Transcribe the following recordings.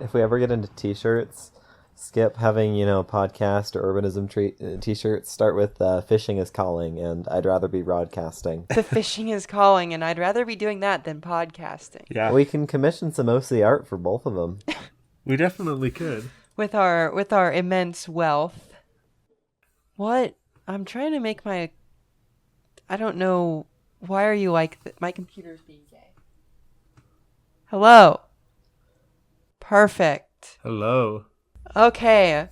if we ever get into t-shirts, skip having, podcast or urbanism t-shirts. Start with fishing is calling and I'd rather be broadcasting. The fishing is calling and I'd rather be doing that than podcasting. Yeah, We can commission some OC art for both of them. we definitely could. With our immense wealth. What? I'm trying to make my... I don't know. Why are you like... My computer's being gay. Hello. Perfect. Hello. Okay.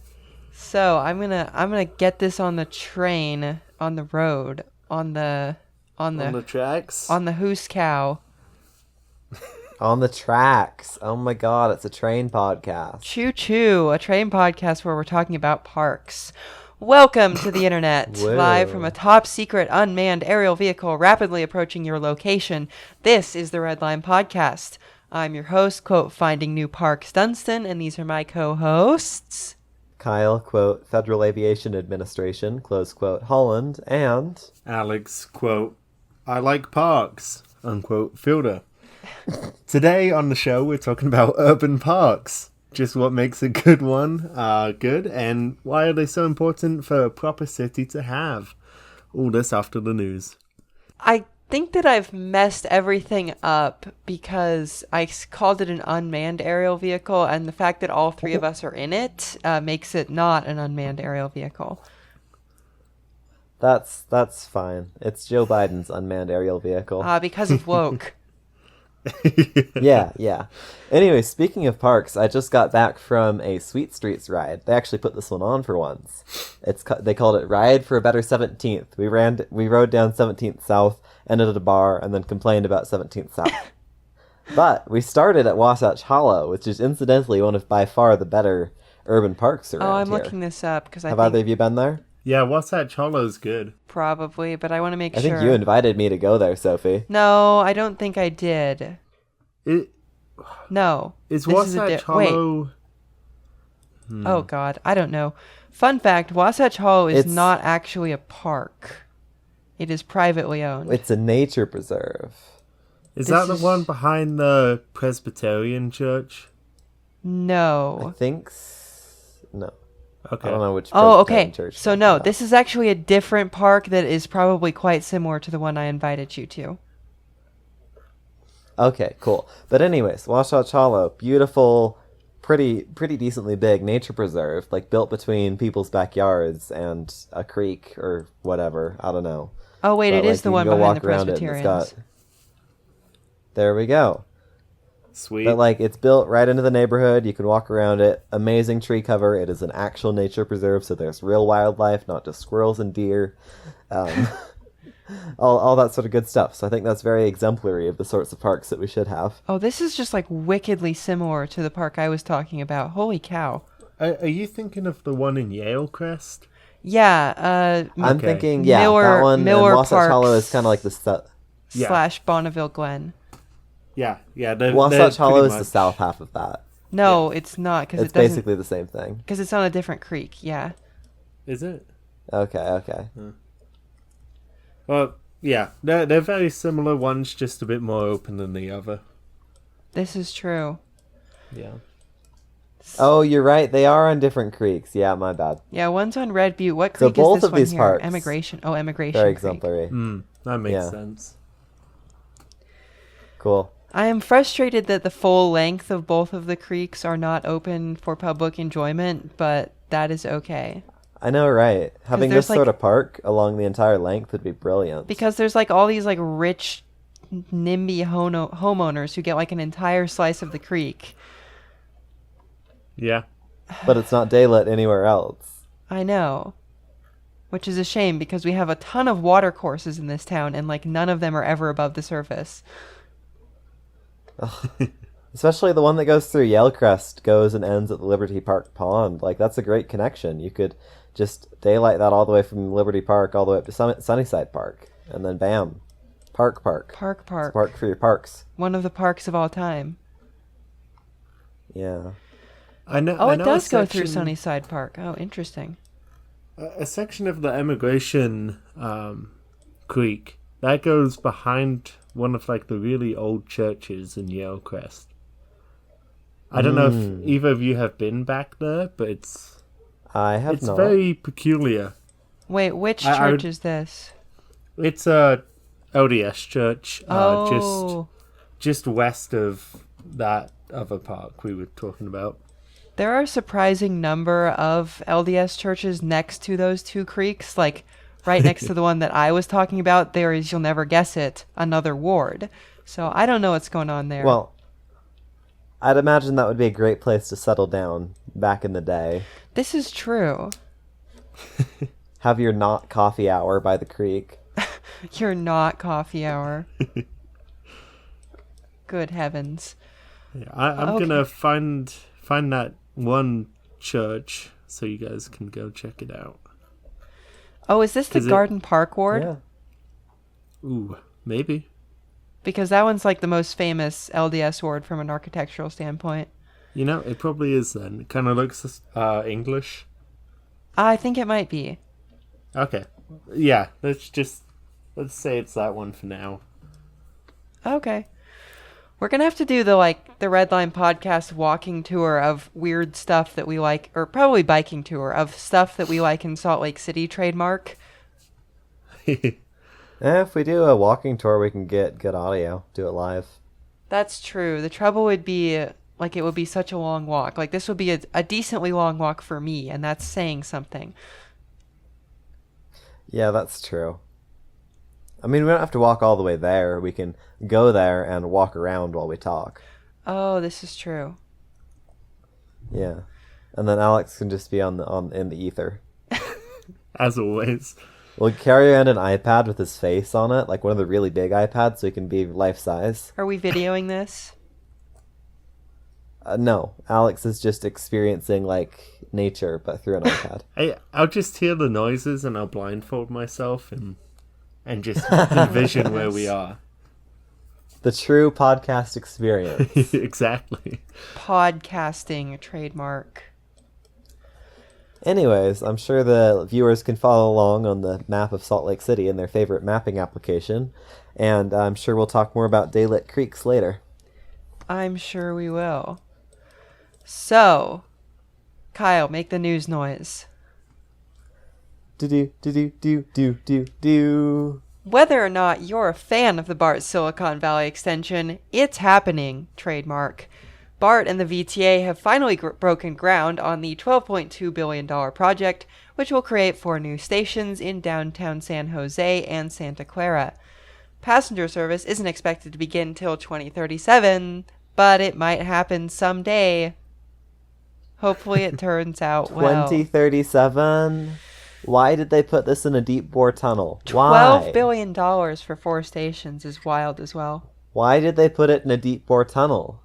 So I'm gonna get this on the train, on the road, on the tracks. on the Hoos Cow. On the tracks. Oh my god, it's a train podcast. Choo Choo, a train podcast where we're talking about parks. Welcome to the internet, Whoa. live from a top secret unmanned aerial vehicle rapidly approaching your location. This is the Red Line Podcast. I'm your host, quote, Finding New Parks Dunstan, and these are my co-hosts. Kyle, quote, Federal Aviation Administration, close quote, Holland, and... Alex, quote, I like parks, unquote, Fielder. Today on the show, we're talking about urban parks. Just what makes a good one good, and why are they so important for a proper city to have? All this after the news. I think that I've messed everything up because I called it an unmanned aerial vehicle, and the fact that all three of us are in it makes it not an unmanned aerial vehicle. That's fine. It's Joe Biden's unmanned aerial vehicle. Because of woke. Yeah. Anyway, speaking of parks, I just got back from a Sweet Streets ride. They actually put this one on for once. They called it Ride for a Better 17th. We rode down 17th South, ended at a bar, and then complained about 17th South. But we started at Wasatch Hollow, which is incidentally one of by far the better urban parks around Oh, I'm here. looking this up because I Have think either of you been there? Yeah, Wasatch Hollow's good. probably, but I want to make I sure. think you invited me to go there, Sophie. No, I don't think I did. Is No. This is Wasatch Wait. Hollow... Oh, God. I don't know. Fun fact, Wasatch Hollow is It's- not actually a park. It is privately owned. It's a nature preserve. Is This that the is- one behind the Presbyterian church? I No. think... No. Okay. I don't know which Oh, Presbyterian okay. church So you're no, talking about. this is actually a different park that is probably quite similar to the one I invited you to. Okay, cool. But anyways, Wasatch Hollow, beautiful, pretty decently big nature preserve, like built between people's backyards and a creek or whatever. I don't know. Oh, wait, But, it is like, the you one can go behind the walk around it and Presbyterians. There we go. Sweet. But like it's built right into the neighborhood. You can walk around it. Amazing tree cover. It is an actual nature preserve, so there's real wildlife, not just squirrels and deer. All that sort of good stuff. So I think that's very exemplary of the sorts of parks that we should have. Oh, this is just like wickedly similar to the park I was talking about. Holy cow. Are you thinking of the one in Yale Crest? Yeah, I'm Okay. thinking, Miller- that one. Miller and Wasatch Hollow Parks. is kind of like the Yeah. slash Bonneville Glen. Yeah. They're Wasatch Hollow pretty is the much- south half of that. No, it's not because It's it doesn't. basically the same thing. Because it's on a different creek. Yeah. Is it? Okay. Well, yeah. They're very similar. One's just a bit more open than the other. This is true. Yeah. Oh, you're right. They are on different creeks. Yeah, my bad. Yeah, one's on Red Butte. What So creek both is this of one these here? parks- Emigration. Oh, Emigration Very Creek. exemplary. That makes Yeah. sense. Cool. I am frustrated that the full length of both of the creeks are not open for public enjoyment, but that is okay. I know, right? Having there's, this sort like- of park along the entire length would be brilliant. Because there's like all these like rich NIMBY homeowners who get like an entire slice of the creek. Yeah. But it's not daylit anywhere else. I know. Which is a shame because we have a ton of water courses in this town and like none of them are ever above the surface. Especially the one that goes through Yalecrest goes and ends at the Liberty Park Pond. Like, that's a great connection. You could just daylight that all the way from Liberty Park all the way up to Sunnyside Park. And then bam. Park. Park. It's a park for your parks. One of the parks of all time. Yeah. I know. Oh, I it know does a go through section- Sunnyside Park. Oh, interesting. A section of the Emigration Creek that goes behind one of like the really old churches in Yale Crest. I don't know if either of you have been back there, but it's I have not. very peculiar. Wait, which I church would- is this? It's a LDS church, Oh, just west of that other park we were talking about. there are a surprising number of LDS churches next to those two creeks. Like, right next to the one that I was talking about, there is, you'll never guess it, another ward. So I don't know what's going on there. Well, I'd imagine that would be a great place to settle down back in the day. This is true. Have your not coffee hour by the creek. You're not coffee hour. Good heavens. Yeah, I'm Okay. gonna find that one church so you guys can go check it out. Oh, is this the Is it- Garden Park ward? Yeah. Ooh, maybe. Because that one's like the most famous LDS ward from an architectural standpoint. You know, it probably is then. It kind of looks English. I think it might be. Okay. Yeah, let's say it's that one for now. Okay. We're gonna have to do the Red Line podcast walking tour of weird stuff that we like, or probably biking tour of stuff that we like in Salt Lake City trademark. If we do a walking tour, we can get good audio. Do it live. That's true. The trouble would be it would be such a long walk. Like this would be a decently long walk for me, and that's saying something. Yeah, that's true. I mean, we don't have to walk all the way there. We can go there and walk around while we talk. Oh, this is true. Yeah. And then Alex can just be in the ether. As always. We'll carry around an iPad with his face on it, like one of the really big iPads, so he can be life size. Are we videoing this? No, Alex is just experiencing like nature, but through an iPad. I'll just hear the noises and I'll blindfold myself and just envision where we are. The true podcast experience. Exactly. Podcasting trademark. Anyways, I'm sure the viewers can follow along on the map of Salt Lake City in their favorite mapping application, and I'm sure we'll talk more about Daylit Creeks later. I'm sure we will. So, Kyle, make the news noise. Do. Whether or not you're a fan of the BART Silicon Valley extension, it's happening, trademark. BART and the VTA have finally broken ground on the $12.2 billion project, which will create 4 new stations in downtown San Jose and Santa Clara. Passenger service isn't expected to begin till 2037, but it might happen someday. Hopefully it turns out well. 2037? Why did they put this in a deep bore tunnel? $12 Why? billion for 4 stations is wild as well. Why did they put it in a deep bore tunnel?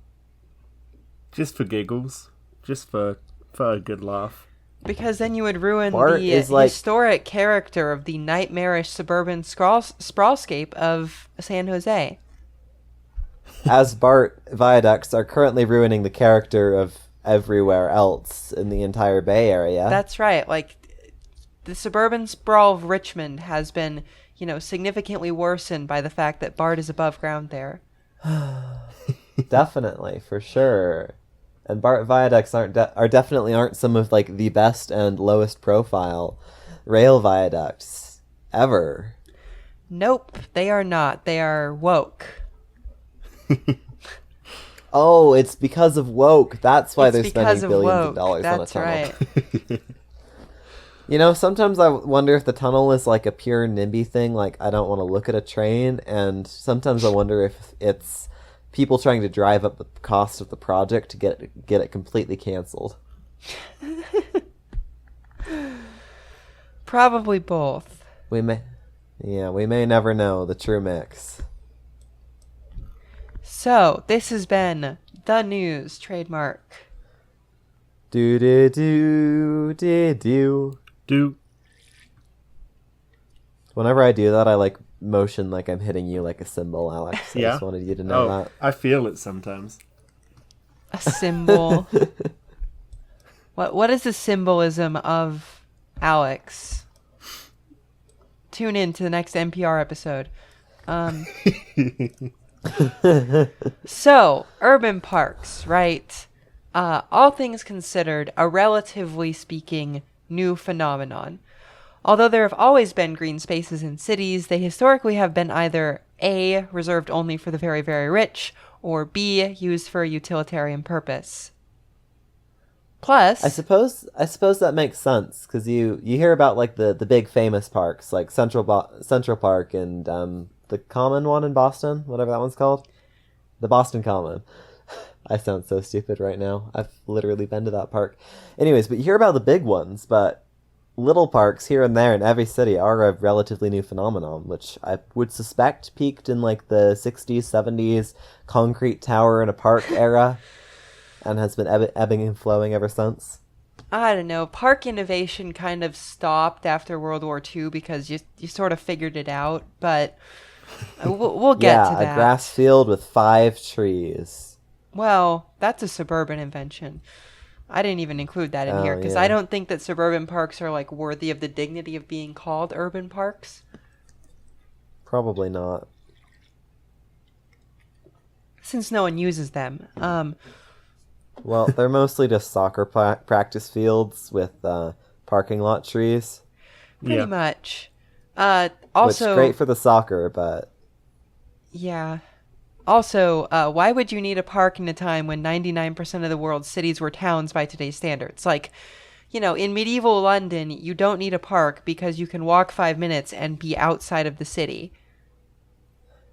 Just for giggles. Just for a good laugh. Because then you would ruin BART the is like- historic character of the nightmarish suburban sprawlscape of San Jose. As BART viaducts are currently ruining the character of everywhere else in the entire Bay Area. That's right. Like, the suburban sprawl of Richmond has been, significantly worsened by the fact that BART is above ground there. Definitely, for sure. And BART viaducts aren't some of like the best and lowest profile rail viaducts ever. Nope, they are not. They are woke. Oh, it's because of woke. That's why It's they're because spending of billions woke. of dollars That's on a tunnel. right. Sometimes I wonder if the tunnel is like a pure NIMBY thing, like I don't want to look at a train, and sometimes I wonder if it's people trying to drive up the cost of the project to get it completely canceled. Probably both. We may never know the true mix. So, this has been the news trademark. Do. Do. Whenever I do that, I like motion like I'm hitting you like a cymbal, Alex. I Yeah? just wanted you to know that. I feel it sometimes. A symbol. What is the symbolism of Alex? Tune in to the next NPR episode. So, urban parks, right? all things considered, a relatively speaking new phenomenon. Although there have always been green spaces in cities, they historically have been either A, reserved only for the very, very rich, or B, used for a utilitarian purpose. Plus, I suppose that makes sense because you hear about like the big famous parks like Central Park and the Common one in Boston, whatever that one's called, the Boston Common. I sound so stupid right now. I've literally been to that park. Anyways, but you hear about the big ones, but little parks here and there in every city are a relatively new phenomenon, which I would suspect peaked in like the 60s, 70s, concrete tower in a park era, and has been ebbing and flowing ever since. I don't know, park innovation kind of stopped after World War II because you sort of figured it out, but we'll get to that. A grass field with 5 trees. Well, that's a suburban invention. I didn't even include that in here because I don't think that suburban parks are like worthy of the dignity of being called urban parks. Probably not. Since no one uses them. Well, they're mostly just soccer practice fields with parking lot trees. Pretty much. Also, which great for the soccer, but yeah. Also, why would you need a park in a time when 99% of the world's cities were towns by today's standards? Like, in medieval London, you don't need a park because you can walk 5 minutes and be outside of the city.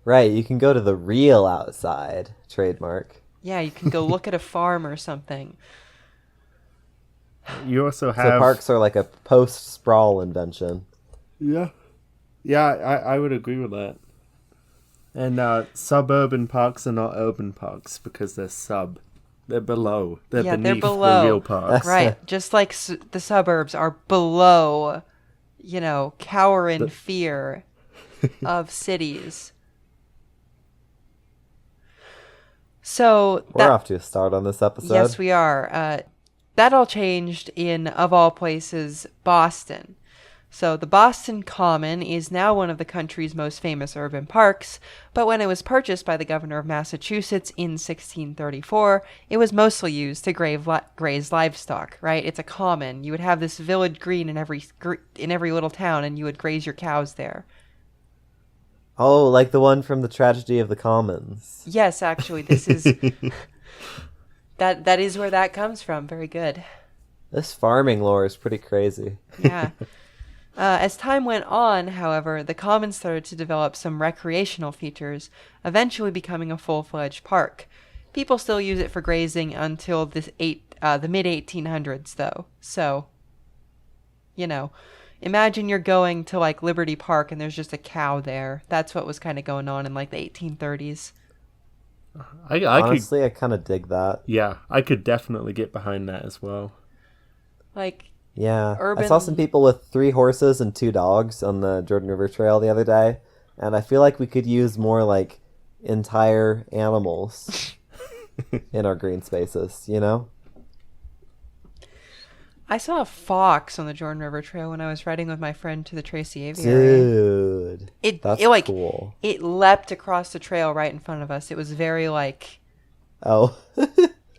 Right, you can go to the real outside, trademark. Yeah, you can go look at a farm or something. You also have... So parks are like a post-sprawl invention. Yeah. Yeah, I would agree with that. And suburban parks are not urban parks because they're sub. They're below. They're beneath below. the real parks. Right, just like the suburbs are below, cower in fear of cities. So we're off to a start on this episode. Yes, we are. That all changed in, of all places, Boston. So the Boston Common is now one of the country's most famous urban parks, but when it was purchased by the governor of Massachusetts in 1634, it was mostly used to graze livestock, right? It's a common. You would have this village green in every little town, and you would graze your cows there. Oh, like the one from the Tragedy of the Commons. Yes, actually, this is... that is where that comes from. Very good. This farming lore is pretty crazy. Yeah. As time went on, however, the common started to develop some recreational features, eventually becoming a full-fledged park. People still use it for grazing until the mid-1800s, though. So, imagine you're going to, like, Liberty Park and there's just a cow there. That's what was kind of going on in, like, the 1830s. Honestly, I kind of dig that. Yeah, I could definitely get behind that as well. Like... Yeah, I saw some people with 3 horses and 2 dogs on the Jordan River Trail the other day, and I feel like we could use more, like, entire animals in our green spaces, I saw a fox on the Jordan River Trail when I was riding with my friend to the Tracy Aviary. Dude, that's cool. It leapt across the trail right in front of us. It was very, like... Oh.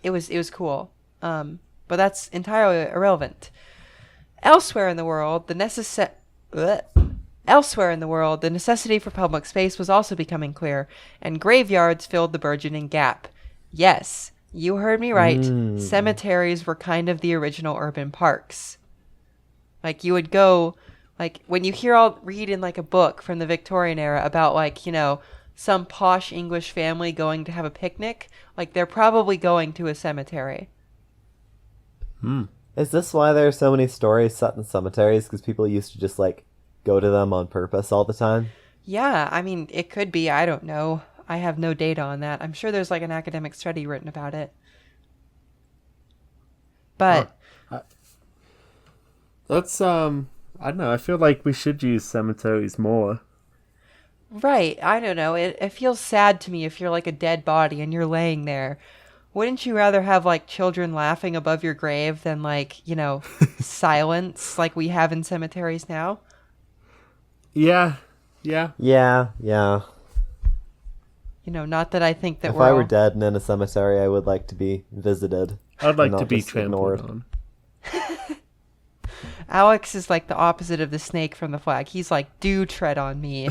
It was cool. But that's entirely irrelevant. Elsewhere in the world, the necessity for public space was also becoming clear, and graveyards filled the burgeoning gap. Yes, you heard me right. Cemeteries were kind of the original urban parks. Like, you would go, like, when you read in, like, a book from the Victorian era about, like, some posh English family going to have a picnic, like, they're probably going to a cemetery. Is this why there are so many stories set in cemeteries? Because people used to just, like, go to them on purpose all the time? Yeah, I mean, it could be. I don't know. I have no data on that. I'm sure there's, like, an academic study written about it. But... That's, I don't know. I feel like we should use cemeteries more. Right. I don't know. It feels sad to me if you're, like, a dead body and you're laying there. Wouldn't you rather have, like, children laughing above your grave than, like, silence like we have in cemeteries now? Yeah. Yeah. not that I think that If we're I were all... dead and in a cemetery, I would like to be visited. I'd like and to not be just trampled ignored. on. Alex is like the opposite of the snake from the flag. He's like, do tread on me.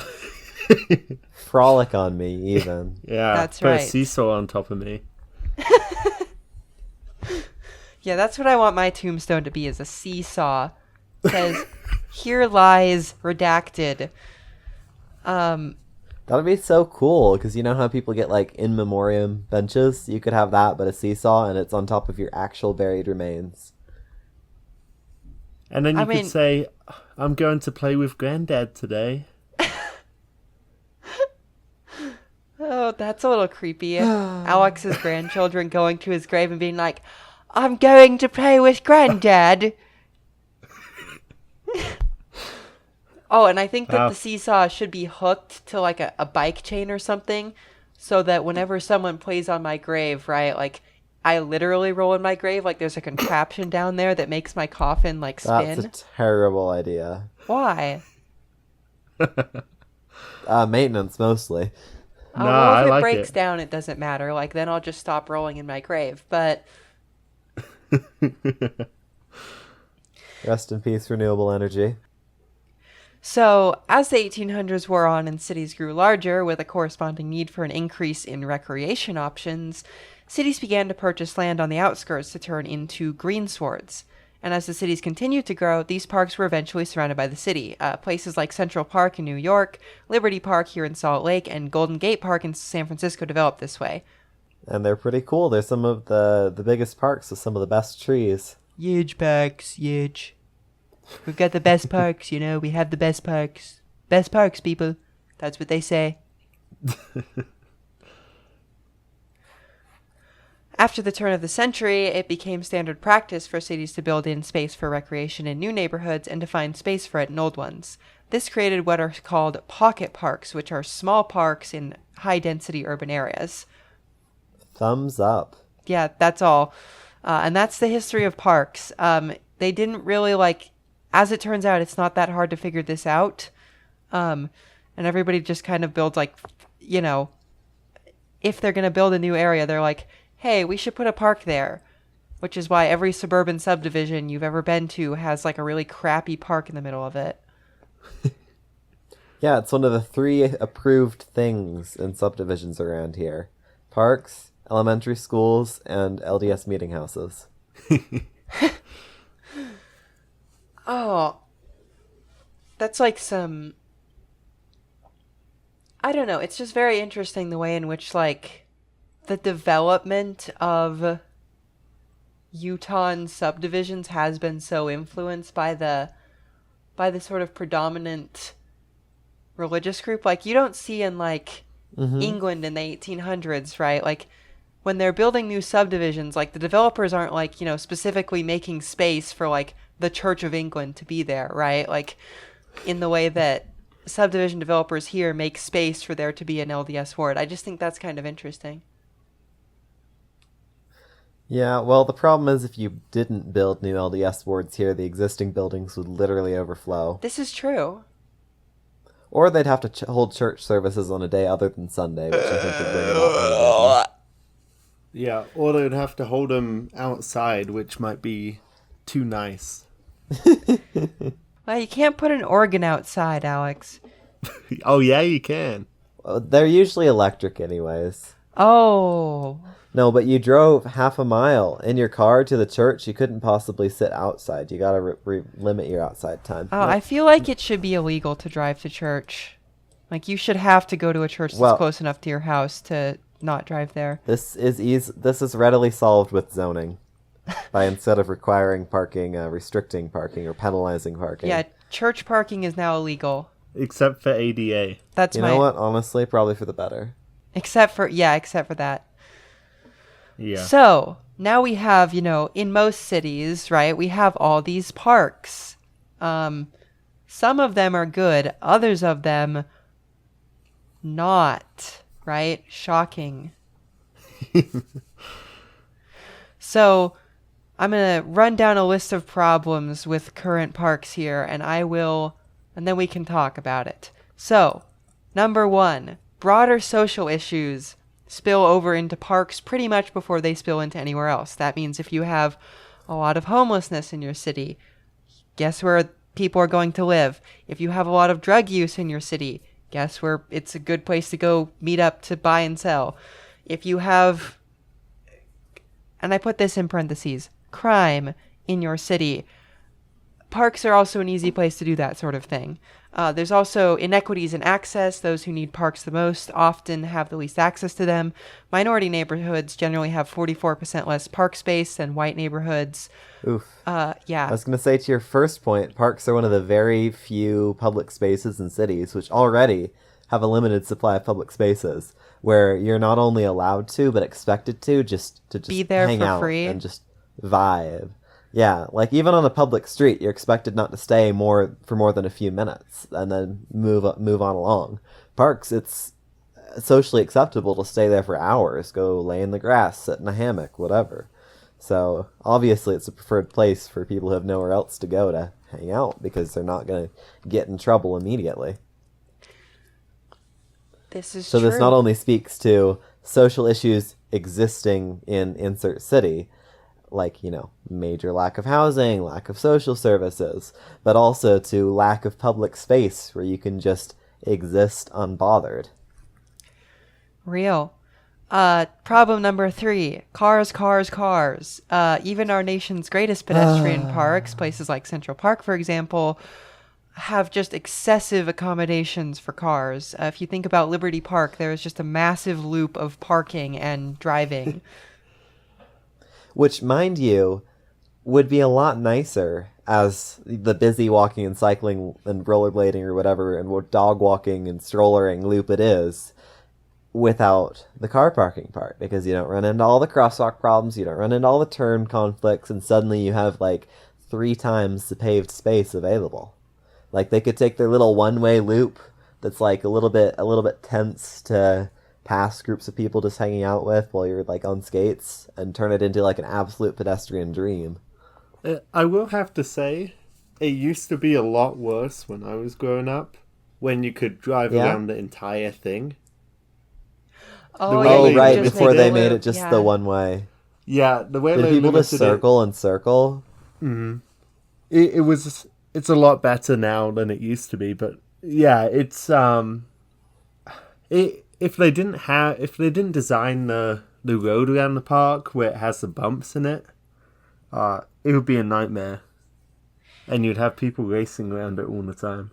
Frolic on me, even. Yeah, That's put right. a seesaw on top of me. Yeah, that's what I want my tombstone to be, is a seesaw. Says, here lies redacted. That'd be so cool, because you know how people get, like, in memoriam benches? You could have that, but a seesaw, and it's on top of your actual buried remains. And then you I could mean- say, I'm going to play with Granddad today. Oh, that's a little creepy. Alex's grandchildren going to his grave and being like, I'm going to play with Granddad. Oh, and I think that the seesaw should be hooked to like a bike chain or something, so that whenever someone plays on my grave, right, like I literally roll in my grave, like there's a contraption down there that makes my coffin like spin. That's a terrible idea. Why? Maintenance, mostly. No, Well, I if it like breaks it. down, it doesn't matter. Like, then I'll just stop rolling in my grave. But Rest in peace, renewable energy. so, as the 1800s wore on and cities grew larger, with a corresponding need for an increase in recreation options, cities began to purchase land on the outskirts to turn into greenswards. And as the cities continued to grow, these parks were eventually surrounded by the city. Places like Central Park in New York, Liberty Park here in Salt Lake, and Golden Gate Park in San Francisco developed this way. And they're pretty cool. They're some of the biggest parks with some of the best trees. Huge parks, huge. We've got the best parks, we have the best parks. Best parks, people. That's what they say. After the turn of the century, it became standard practice for cities to build in space for recreation in new neighborhoods and to find space for it in old ones. This created what are called pocket parks, which are small parks in high-density urban areas. Thumbs up. Yeah, that's all. And that's the history of parks. They didn't really, as it turns out, it's not that hard to figure this out. And everybody just kind of builds, if they're going to build a new area, they're like, hey, we should put a park there. Which is why every suburban subdivision you've ever been to has, a really crappy park in the middle of it. Yeah, it's one of the 3 approved things in subdivisions around here. Parks, elementary schools, and LDS meeting houses. Oh, that's like some... I don't know. It's just very interesting the way in which, the development of Utah subdivisions has been so influenced by the sort of predominant religious group. You don't see in, England in the 1800s, right? When they're building new subdivisions, the developers aren't, specifically making space for, the Church of England to be there, right? In the way that subdivision developers here make space for there to be an LDS ward. I just think that's kind of interesting. Yeah, well, the problem is if you didn't build new LDS wards here, the existing buildings would literally overflow. This is true. Or they'd have to hold church services on a day other than Sunday, which I think would bring about Yeah, or they would have to hold them outside, which might be too nice. Well, you can't put an organ outside, Alex. Oh, yeah, you can. They're usually electric anyways. Oh. No, but you drove half a mile in your car to the church. You couldn't possibly sit outside. You gotta limit your outside time. Oh, I feel like it should be illegal to drive to church. You should have to go to a church that's close enough to your house to not drive there. This is readily solved with zoning. By instead of requiring parking, restricting parking or penalizing parking. Yeah, church parking is now illegal. Except for ADA. That's You know what? Honestly, probably for the better. Except for that. Yeah. So, now we have, in most cities, right, we have all these parks. Some of them are good, others of them not, right? Shocking. So, I'm going to run down a list of problems with current parks here, and then we can talk about it. So, number 1, broader social issues spill over into parks pretty much before they spill into anywhere else. That means if you have a lot of homelessness in your city, guess where people are going to live? If you have a lot of drug use in your city, guess where it's a good place to go meet up to buy and sell? If you have, and I put this in parentheses, crime in your city, parks are also an easy place to do that sort of thing. There's also inequities in access. Those who need parks the most often have the least access to them. Minority neighborhoods generally have 44% less park space than white neighborhoods. Oof. Yeah. I was going to say, to your first point, parks are one of the very few public spaces in cities which already have a limited supply of public spaces, where you're not only allowed to but expected to just Be there hang for out free. and just vibe. Yeah, like even on a public street, you're expected not to stay for more than a few minutes and then move on along. Parks, it's socially acceptable to stay there for hours, go lay in the grass, sit in a hammock, whatever. So obviously it's a preferred place for people who have nowhere else to go to hang out because they're not going to get in trouble immediately. This is So true. this not only speaks to social issues existing in insert city, like, major lack of housing, lack of social services, but also to lack of public space where you can just exist unbothered. Real. Problem number 3, cars. Even our nation's greatest pedestrian parks, places like Central Park, for example, have just excessive accommodations for cars. If you think about Liberty Park, there is just a massive loop of parking and driving. Which, mind you, would be a lot nicer as the busy walking and cycling and rollerblading or whatever and dog walking and strollering loop it is without the car parking part, because you don't run into all the crosswalk problems, you don't run into all the turn conflicts, and suddenly you have like 3 times the paved space available. Like they could take their little one-way loop that's like a little bit tense to pass groups of people just hanging out with while you're like on skates and turn it into like an absolute pedestrian dream. I will have to say, it used to be a lot worse when I was growing up, when you could drive around the entire thing. Oh, way Oh, they right, just before make they the made loop, it just yeah. the one way. Yeah, the way Did they people just limited circle and circle? it's a lot better now than it used to be, but yeah, it's if they didn't design the road around the park where it has the bumps in it, it would be a nightmare, and you'd have people racing around it all the time.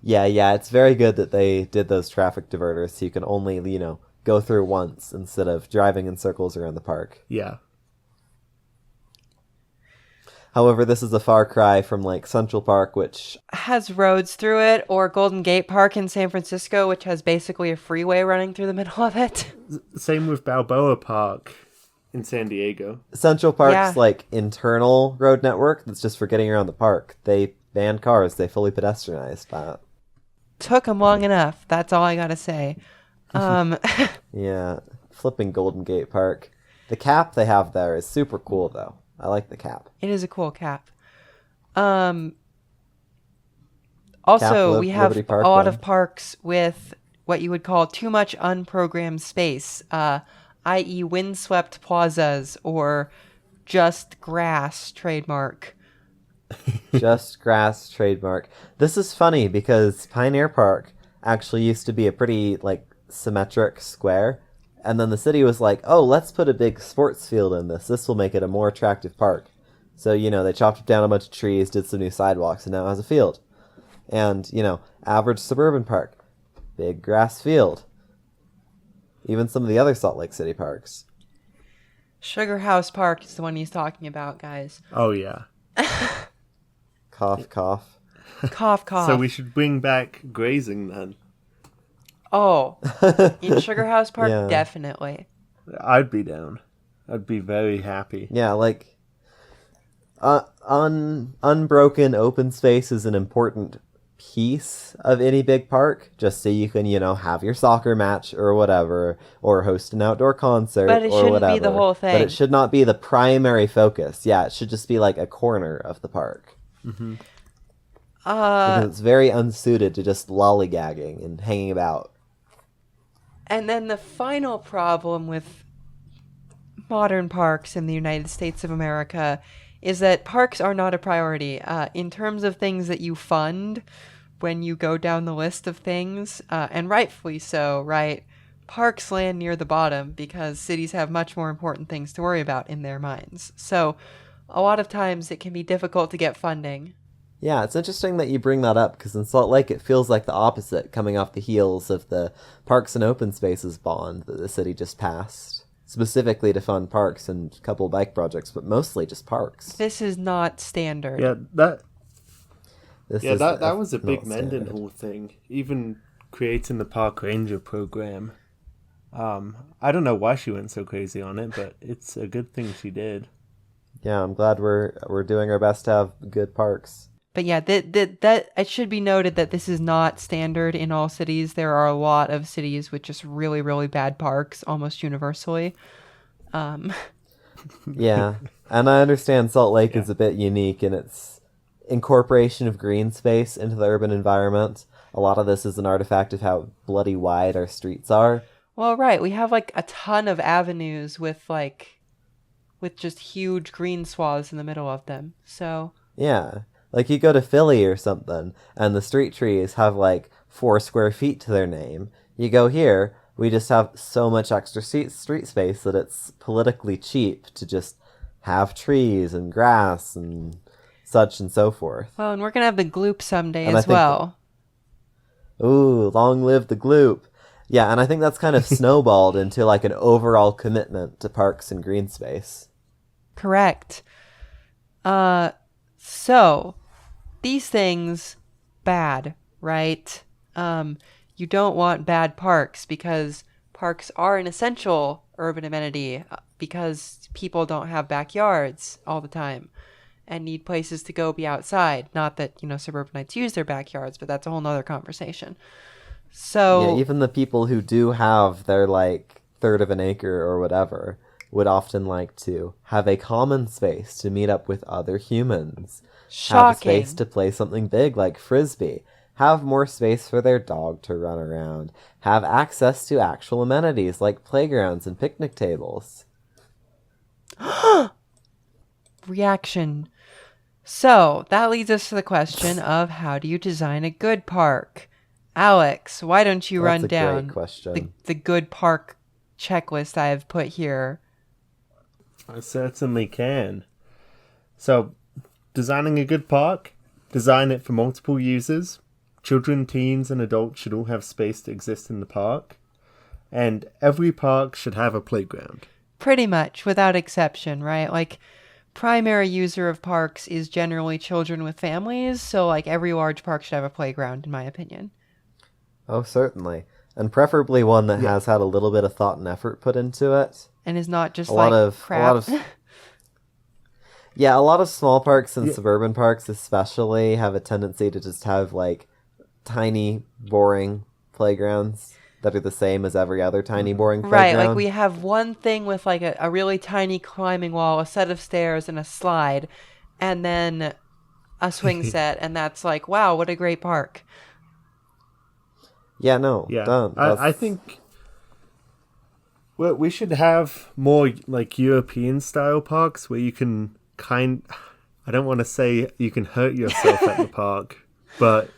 Yeah, it's very good that they did those traffic diverters so you can only, go through once instead of driving in circles around the park. Yeah. However, this is a far cry from like Central Park, which has roads through it, or Golden Gate Park in San Francisco, which has basically a freeway running through the middle of it. Same with Balboa Park in San Diego. Central Park's Yeah. like internal road network that's just for getting around the park. They banned cars. They fully pedestrianized that. Took them long enough. That's all I gotta say. Yeah, flipping Golden Gate Park. The cap they have there is super cool, though. I like the cap. It is a cool cap. Also, we have Liberty Park a lot one. of parks with what you would call too much unprogrammed space, i.e. windswept plazas or just grass trademark. Just grass trademark. This is funny because Pioneer Park actually used to be a pretty like symmetric square, and then the city was like, "Oh, let's put a big sports field in this. This will make it a more attractive park." So they chopped down a bunch of trees, did some new sidewalks, and now it has a field. And average suburban park, big grass field. Even some of the other Salt Lake City parks. Sugar House Park is the one he's talking about, guys. Oh yeah. Cough, cough. Cough, cough. So we should bring back grazing then. Oh, in Sugar House Park, Yeah. definitely. I'd be down. I'd be very happy. Yeah, like unbroken open space is an important piece of any big park, just so you can have your soccer match or whatever, or host an outdoor concert, But it or shouldn't whatever. be the whole But thing. it should not be the primary focus. Yeah, it should just be like a corner of the park. because it's very unsuited to just lollygagging and hanging about. And then the final problem with modern parks in the United States of America is that parks are not a priority. In terms of things that you fund when you go down the list of things, and rightfully so, right? Parks land near the bottom because cities have much more important things to worry about in their minds. So a lot of times it can be difficult to get funding. Yeah, it's interesting that you bring that up because in Salt Lake it feels like the opposite, coming off the heels of the Parks and Open Spaces bond that the city just passed, specifically to fund parks and a couple bike projects, but mostly just parks. This is not standard. Yeah, This that was a not big standard. Mendenhall thing. Even creating the park ranger program. I don't know why she went so crazy on it, but it's a good thing she did. Yeah, I'm glad we're doing our best to have good parks. But yeah, that it should be noted that this is not standard in all cities. There are a lot of cities with just really, really bad parks, almost universally. Yeah, and I understand Salt Lake is a bit unique in its incorporation of green space into the urban environment. A lot of this is an artifact of how bloody wide our streets are. Well, right, we have like a ton of avenues with just huge green swaths in the middle of them. So Yeah, like you go to Philly or something, and the street trees have like 4 square feet to their name. You go here, we just have so much extra street space that it's politically cheap to just have trees and grass and such and so forth. well, and we're gonna have the Gloop someday And I as think well. Ooh, long live the gloop. Yeah, and I think that's kind of snowballed into like an overall commitment to parks and green space. Correct. So these things bad, right? You don't want bad parks because parks are an essential urban amenity because people don't have backyards all the time and need places to go be outside. Not that, suburbanites use their backyards, but that's a whole nother conversation. So Yeah, even the people who do have their like third of an acre or whatever would often like to have a common space to meet up with other humans. Have a shocking. space to play something big like frisbee. Have more space for their dog to run around. Have access to actual amenities like playgrounds and picnic tables. Reaction. So that leads us to the question of how do you design a good park? Alex, why don't you That's run a down great question. the good park checklist I have put here? I certainly can. So, designing a good park, design it for multiple users. Children, teens, and adults should all have space to exist in the park. And every park should have a playground. Pretty much, without exception, right? Like, primary user of parks is generally children with families, so like every large park should have a playground, in my opinion. Oh, certainly. And preferably one that has had a little bit of thought and effort put into it. And is not just A lot of crap. Yeah, a lot of small parks and suburban parks especially have a tendency to just have like tiny, boring playgrounds that are the same as every other tiny, boring Right, playground. like we have one thing with like a really tiny climbing wall, a set of stairs, and a slide, and then a swing set, and that's like, wow, what a great park. Yeah, no, Yeah, don't. I think we should have more like European style parks where you can I don't want to say you can hurt yourself at the park, but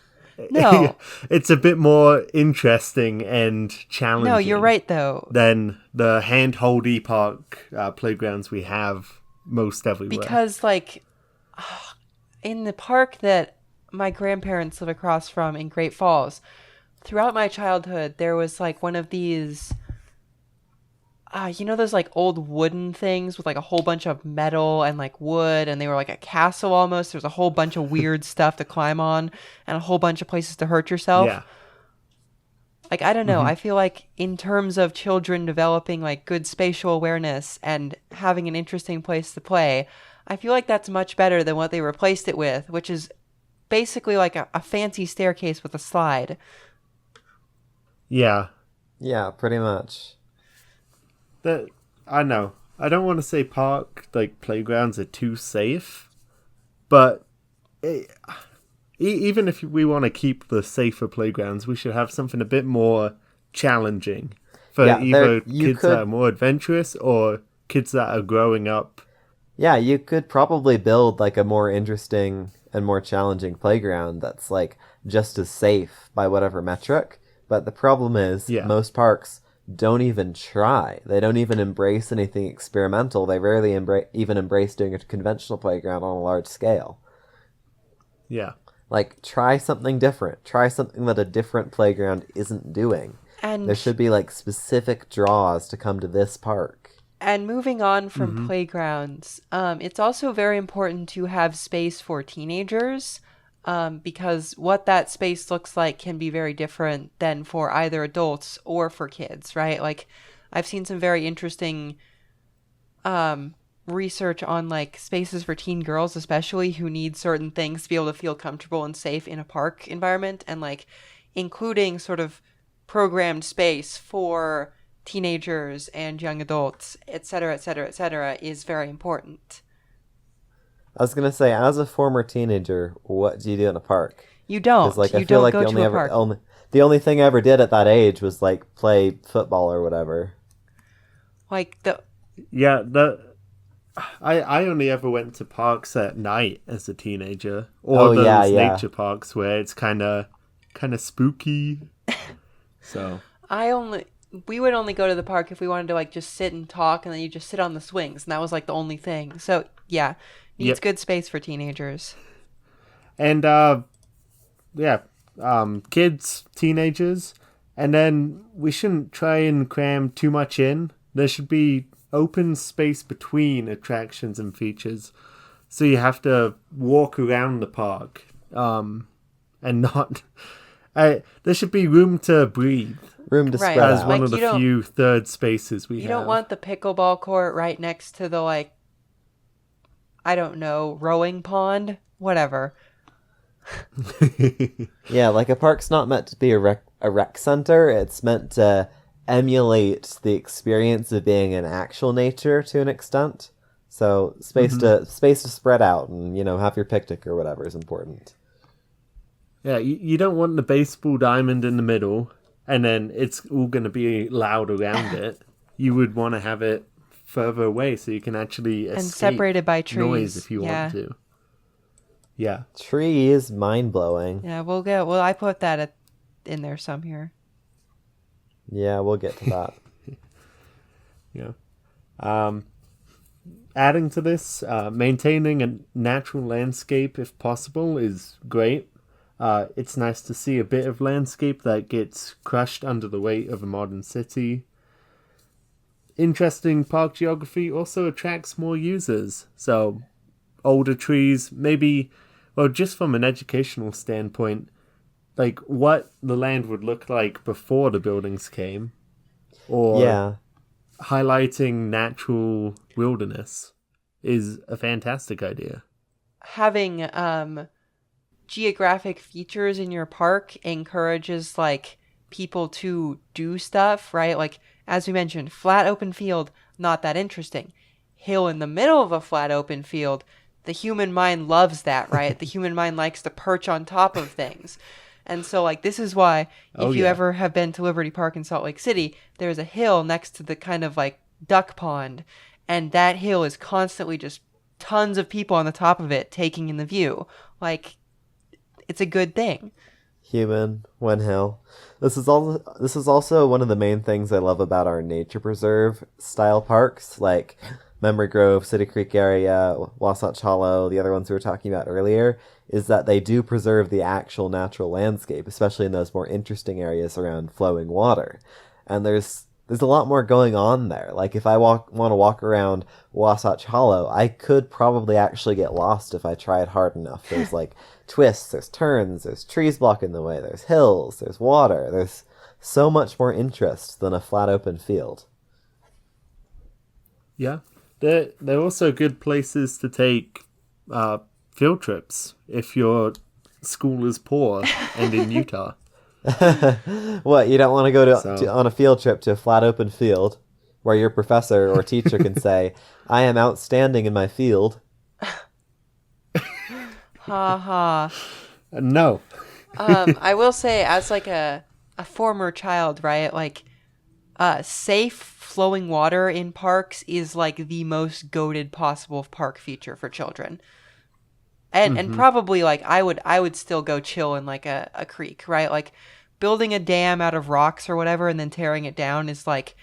No. it's a bit more interesting and challenging. No, you're right though. Than the hand-holdy park playgrounds we have most everywhere. Because like in the park that my grandparents live across from in Great Falls, throughout my childhood there was like one of these those like old wooden things with like a whole bunch of metal and like wood, and they were like a castle almost. There was a whole bunch of weird stuff to climb on and a whole bunch of places to hurt yourself. Yeah. Like, I don't know. I feel like in terms of children developing like good spatial awareness and having an interesting place to play, I feel like that's much better than what they replaced it with, which is basically like a fancy staircase with a slide. Yeah. Yeah, pretty much. I know. I don't want to say park like playgrounds are too safe, but even if we want to keep the safer playgrounds, we should have something a bit more challenging for Yeah, either you kids could- that are more adventurous or kids that are growing up. Yeah, you could probably build like a more interesting and more challenging playground that's like just as safe by whatever metric. But the problem is Yeah. most parks don't even try. They don't even embrace anything experimental. They rarely even embrace doing a conventional playground on a large scale. Yeah. Like, try something different. Try something that a different playground isn't doing. And There should be like specific draws to come to this park. And moving on from playgrounds, it's also very important to have space for teenagers, because what that space looks like can be very different than for either adults or for kids, right? Like, I've seen some very interesting research on like spaces for teen girls, especially who need certain things to be able to feel comfortable and safe in a park environment, and like including sort of programmed space for teenagers and young adults, etc., etc., etc., is very important. I was gonna say, as a former teenager, what do you do in a park? You don't. 'Cause, like, I You feel don't like go to a park. the only thing I ever did at that age was like play football or whatever. Like the Yeah, I only ever went to parks at night as a teenager, or Oh, those yeah. nature parks where it's kind of spooky. So we would only go to the park if we wanted to like just sit and talk, and then you just sit on the swings, and that was like the only thing. So yeah, needs Yep. good space for teenagers. and kids, teenagers, and then we shouldn't try and cram too much in. There should be open space between attractions and features, so you have to walk around the park, and not. There should be room to breathe. Room to Right. spread As out. one Like, of the you don't- few third spaces we You have. don't want the pickleball court right next to the like, I don't know, rowing pond, whatever. Yeah, like a park's not meant to be a rec center. It's meant to emulate the experience of being in actual nature to an extent. So space to spread out and have your picnic or whatever is important. Yeah, you don't want the baseball diamond in the middle, and then it's all going to be loud around it. You would want to have it further away so you can actually escape And separated by trees. noise if you Yeah. want to. Yeah. Trees, mind blowing. Yeah, we'll get. Well, I put that in there some here. Yeah, we'll get to that. Yeah. Adding to this, maintaining a natural landscape if possible is great. It's nice to see a bit of landscape that gets crushed under the weight of a modern city. Interesting park geography also attracts more users. So, older trees, maybe, well, just from an educational standpoint, like what the land would look like before the buildings came, or Yeah. highlighting natural wilderness is a fantastic idea. Having geographic features in your park encourages like people to do stuff, right? Like, as we mentioned, flat open field, not that interesting. Hill in the middle of a flat open field, the human mind loves that, right? The human mind likes to perch on top of things. And so, like, this is why, if Oh, you yeah. ever have been to Liberty Park in Salt Lake City, there's a hill next to the kind of like duck pond, and that hill is constantly just tons of people on the top of it taking in the view. Like, it's a good thing. Human, one hill. This is also one of the main things I love about our nature preserve style parks, like Memory Grove, City Creek area, Wasatch Hollow, the other ones we were talking about earlier, is that they do preserve the actual natural landscape, especially in those more interesting areas around flowing water. And there's a lot more going on there. Like, if I want to walk around Wasatch Hollow, I could probably actually get lost if I tried hard enough. There's like twists, there's turns, there's trees blocking the way, there's hills, there's water. There's so much more interest than a flat open field. Yeah. They're also good places to take field trips if your school is poor and in Utah. What, you don't want to go So- on a field trip to a flat open field where your professor or teacher can say, I am outstanding in my field? Ha ha. No. I will say, as like a former child, right? Like, safe flowing water in parks is like the most goated possible park feature for children. And probably like I would still go chill in like a creek, right? Like building a dam out of rocks or whatever and then tearing it down is like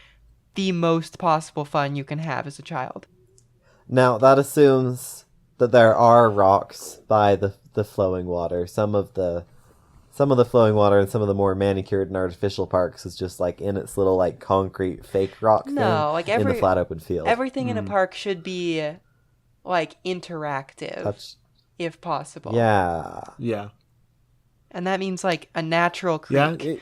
the most possible fun you can have as a child. Now, that assumes that there are rocks by the flowing water. Some of the flowing water and some of the more manicured and artificial parks is just like in its little like concrete fake rock thing Like in the flat open field. Everything in a park should be like interactive, if possible. Yeah. Yeah. And that means like a natural creek.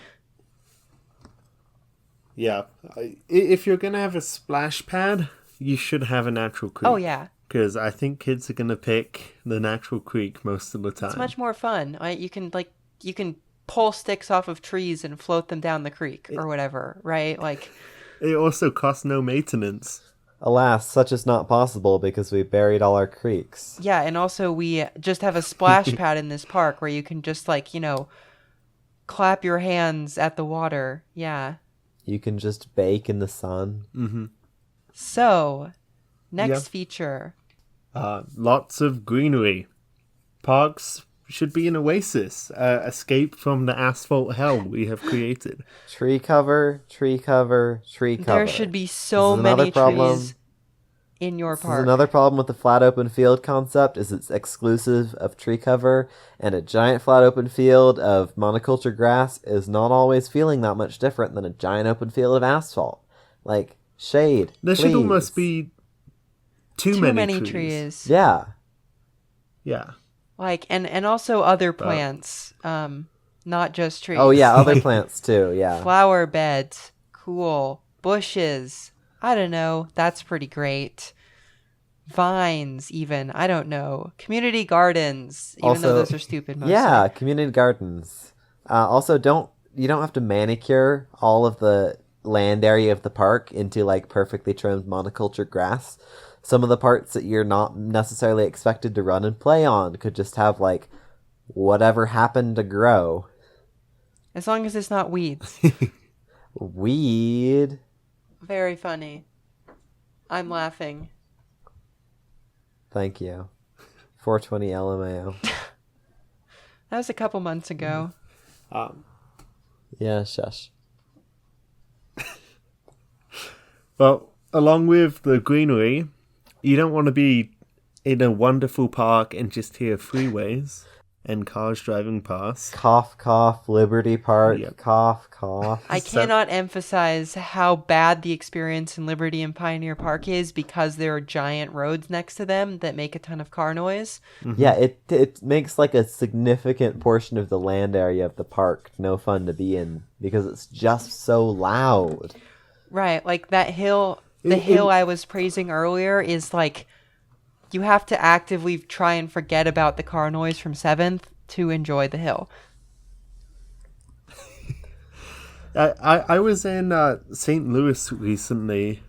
If you're going to have a splash pad, you should have a natural creek. Oh, yeah. Because I think kids are going to pick the natural creek most of the time. It's much more fun. Right? You can pull sticks off of trees and float them down the creek or whatever, right? Like, it also costs no maintenance. Alas, such is not possible because we buried all our creeks. Yeah, and also we just have a splash pad in this park where you can just like, clap your hands at the water. Yeah. You can just bake in the sun. Mm-hmm. So, next feature. Lots of greenery. Parks should be an oasis, escape from the asphalt hell we have created. Tree cover, tree cover, tree cover. There should be so many trees in your park. This is another problem with the flat open field concept is it's exclusive of tree cover, and a giant flat open field of monoculture grass is not always feeling that much different than a giant open field of asphalt. Like, shade, There please. should almost be too many trees. Yeah. Yeah. Like, and also other plants, not just trees. Oh, yeah, other plants too, yeah. Flower beds, cool. Bushes, I don't know, that's pretty great. Vines, even, I don't know. Community gardens, even though those are stupid mostly. Yeah, community gardens. Also, you don't have to manicure all of the land area of the park into like perfectly trimmed monoculture grass. Some of the parts that you're not necessarily expected to run and play on could just have like whatever happened to grow. As long as it's not weeds. Weed. Very funny. I'm laughing. Thank you. 420 LMAO. That was a couple months ago. Yeah, shush. Well, along with the greenery, you don't want to be in a wonderful park and just hear freeways and cars driving past. Cough, cough, Liberty Park. Yep. Cough, cough. I cannot emphasize how bad the experience in Liberty and Pioneer Park is because there are giant roads next to them that make a ton of car noise. Mm-hmm. Yeah, it makes like a significant portion of the land area of the park no fun to be in because it's just so loud. Right, like that hill, the hill I was praising earlier is like, you have to actively try and forget about the car noise from 7th to enjoy the hill. I was in St. Louis recently,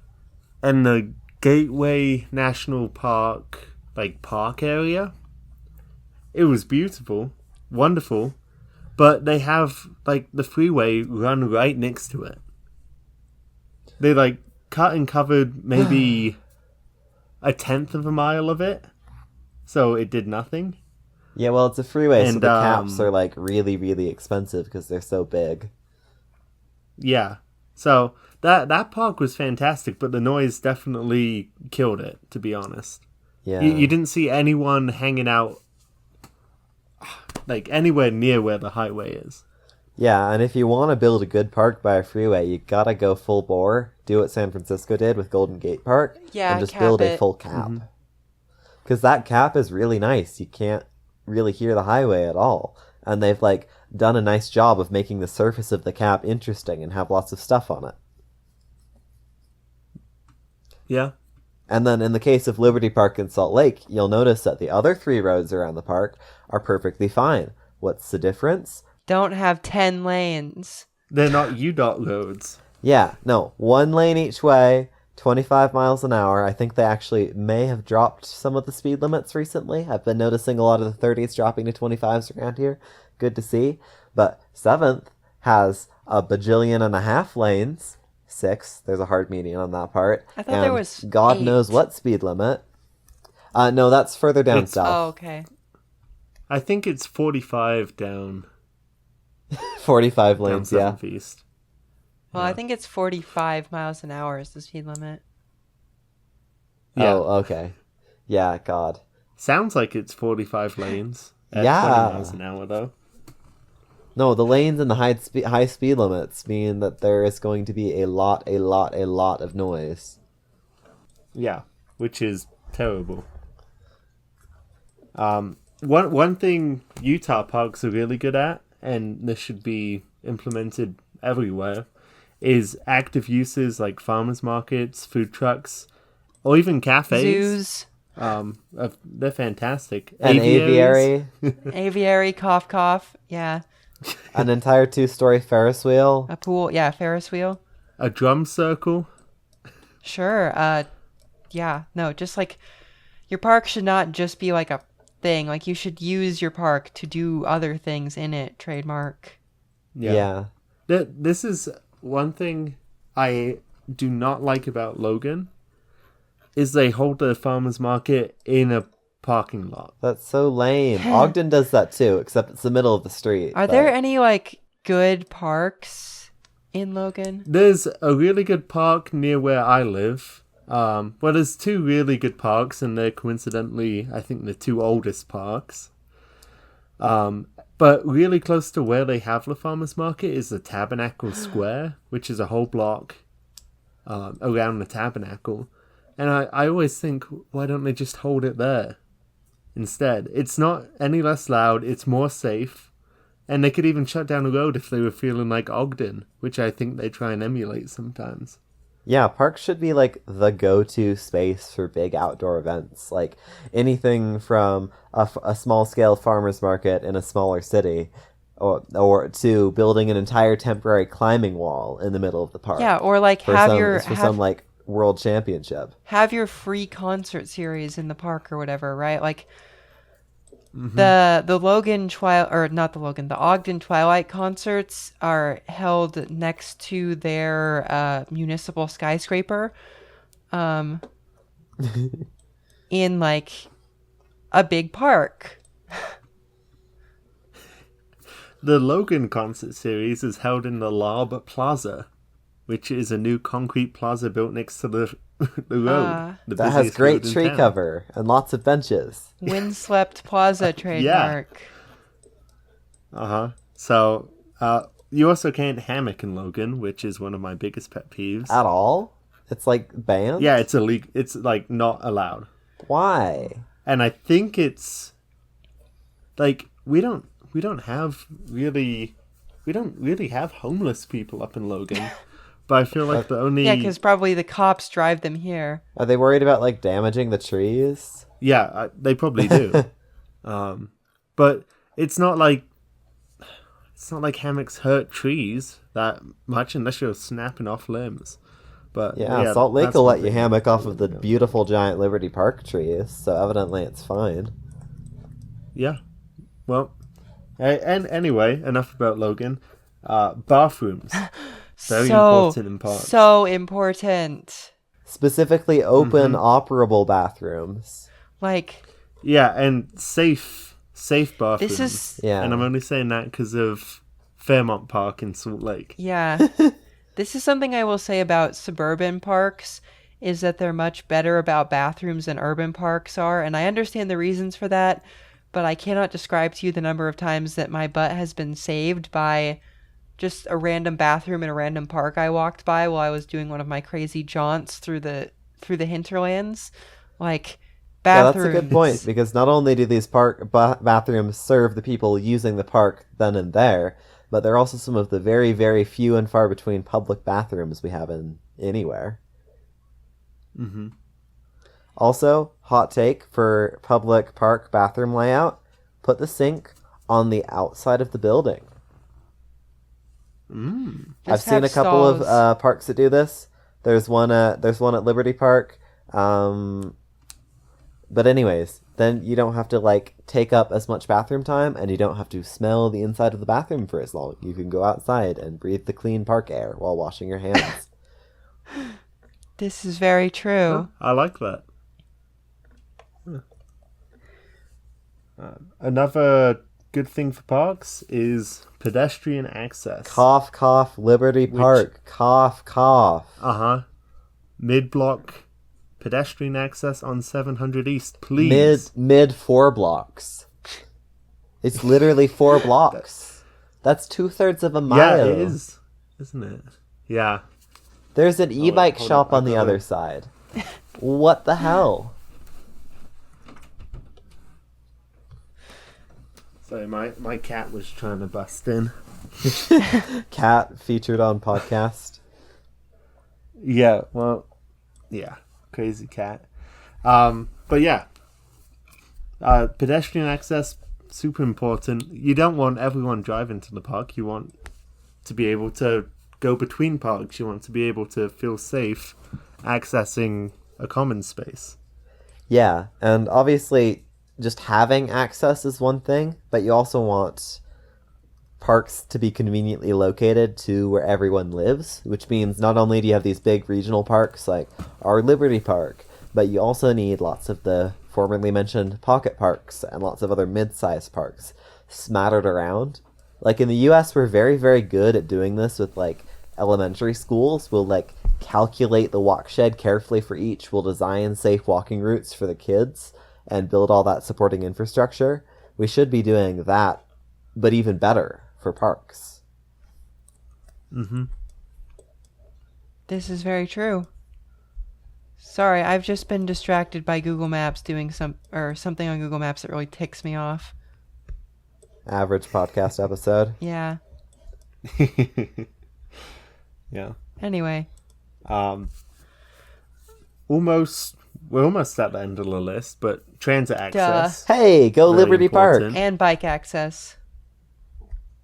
and the Gateway National Park, like park area, it was beautiful, wonderful, but they have like the freeway run right next to it. They like cut and covered maybe a 1/10 of a mile of it, so it did nothing. Yeah, well, it's a freeway, so And, the caps are like really, really expensive because they're so big. Yeah, so that park was fantastic, but the noise definitely killed it, to be honest. Yeah. You didn't see anyone hanging out like anywhere near where the highway is. Yeah, and if you want to build a good park by a freeway, you gotta go full bore. Do what San Francisco did with Golden Gate Park. Yeah, and just cap build a it. full cap. Because that cap is really nice. You can't really hear the highway at all. And they've like done a nice job of making the surface of the cap interesting and have lots of stuff on it. Yeah. And then in the case of Liberty Park in Salt Lake, you'll notice that the other 3 roads around the park are perfectly fine. What's the difference? Don't have 10 lanes. They're not UDOT roads. Yeah, no, 1 lane each way, 25 miles an hour. I think they actually may have dropped some of the speed limits recently. I've been noticing a lot of the 30s dropping to 25s around here. Good to see. But 7th has a bajillion and a half lanes. 6th, there's a hard median on that part. I thought there was God 8. knows what speed limit. No, that's further down south. Oh, okay. I think it's 45 down 45 lanes, down yeah. 7th East. Well, I think it's 45 miles an hour is the speed limit. Yeah. Oh, okay. Yeah, God. Sounds like it's 45 lanes at Yeah. 20 miles an hour, though. No, the lanes and the high speed limits mean that there is going to be a lot of noise. Yeah, which is terrible. One thing Utah parks are really good at, and this should be implemented everywhere, is active uses like farmers markets, food trucks, or even cafes. Zoos, They're fantastic. An Aviaries. aviary, aviary, cough. Yeah. an entire 2-story Ferris wheel. A pool. Yeah, Ferris wheel. A drum circle. Sure. Yeah. No, just like your park should not just be like a thing. Like you should use your park to do other things in it. Trademark. Yeah. This is one thing I do not like about Logan, is they hold the farmers market in a parking lot. That's so lame. Ogden does that too, except it's the middle of the street. Are but- there any like good parks in Logan? There's a really good park near where I live. Well, there's 2 really good parks, and they're coincidentally, I think, the 2 oldest parks. But really close to where they have the farmers market is the Tabernacle Square, which is a whole block around the Tabernacle. And I always think, why don't they just hold it there instead? It's not any less loud, it's more safe, and they could even shut down the road if they were feeling like Ogden, which I think they try and emulate sometimes. Yeah, parks should be like the go-to space for big outdoor events. Like anything from a small-scale farmer's market in a smaller city, or to building an entire temporary climbing wall in the middle of the park. Yeah, or like for have some, your for some like world championship. have your free concert series in the park or whatever, right? Like the Ogden Twilight concerts are held next to their municipal skyscraper, in like a big park. The Logan concert series is held in the Lob Plaza, which is a new concrete plaza built next to the road. The That has busiest great road in tree town. cover and lots of benches. Windswept Plaza trademark. So, you also can't hammock in Logan, which is one of my biggest pet peeves. At all? It's like banned? Yeah, it's illegal. It's like not allowed. Why? And I think it's like we don't really have homeless people up in Logan, but I feel like the only Yeah, because probably the cops drive them here. Are they worried about like damaging the trees? they probably do. But it's not like hammocks hurt trees that much unless you're snapping off limbs. But Yeah, Salt Lake that's will one let you thing. hammock off of the beautiful giant Liberty Park trees, so evidently it's fine. Yeah. Well, and anyway, enough about Logan. Bathrooms. Very important in parks. So important. Specifically open, operable bathrooms. Like, Yeah, and safe bathrooms. this is, Yeah. And I'm only saying that because of Fairmont Park in Salt Lake. yeah. This is something I will say about suburban parks, is that they're much better about bathrooms than urban parks are. And I understand the reasons for that, but I cannot describe to you the number of times that my butt has been saved by just a random bathroom in a random park I walked by while I was doing one of my crazy jaunts through the hinterlands. Like, Yeah, bathrooms. that's a good point, because not only do these bathrooms serve the people using the park then and there, but they're also some of the very, very few and far between public bathrooms we have in anywhere. Mm-hmm. Also, hot take for public park bathroom layout, put the sink on the outside of the building. I've Just seen have a couple stalls. of parks that do this. There's one at Liberty Park. But anyways, then you don't have to like take up as much bathroom time, and you don't have to smell the inside of the bathroom for as long. You can go outside and breathe the clean park air while washing your hands. This is very true. I like that. Another good thing for parks is pedestrian access. Cough, cough, Liberty Park. Cough, cough. Mid-block pedestrian access on 700 East, please. Mid 4 blocks. It's literally 4 blocks. That's 2/3 of a mile. Yeah, it is, isn't it? Yeah. There's an e-bike hold shop on, on the other side. What the hell? Sorry, my cat was trying to bust in. Cat featured on podcast. Yeah, well, yeah, crazy cat. But yeah, pedestrian access, super important. You don't want everyone driving to the park. You want to be able to go between parks. You want to be able to feel safe accessing a common space. Yeah, and obviously just having access is one thing, but you also want parks to be conveniently located to where everyone lives, which means not only do you have these big regional parks like our Liberty Park, but you also need lots of the formerly mentioned pocket parks and lots of other mid-sized parks smattered around. Like in the US, we're very, very good at doing this with like elementary schools. We'll like calculate the walk shed carefully for each. We'll design safe walking routes for the kids and build all that supporting infrastructure. We should be doing that, but even better for parks. Mm-hmm. This is very true. Sorry, I've just been distracted by Google Maps doing something on Google Maps that really ticks me off. Average podcast episode. Yeah. Yeah. Anyway. We're almost at the end of the list, but transit access. Hey, go Very Liberty important. Park. And bike access.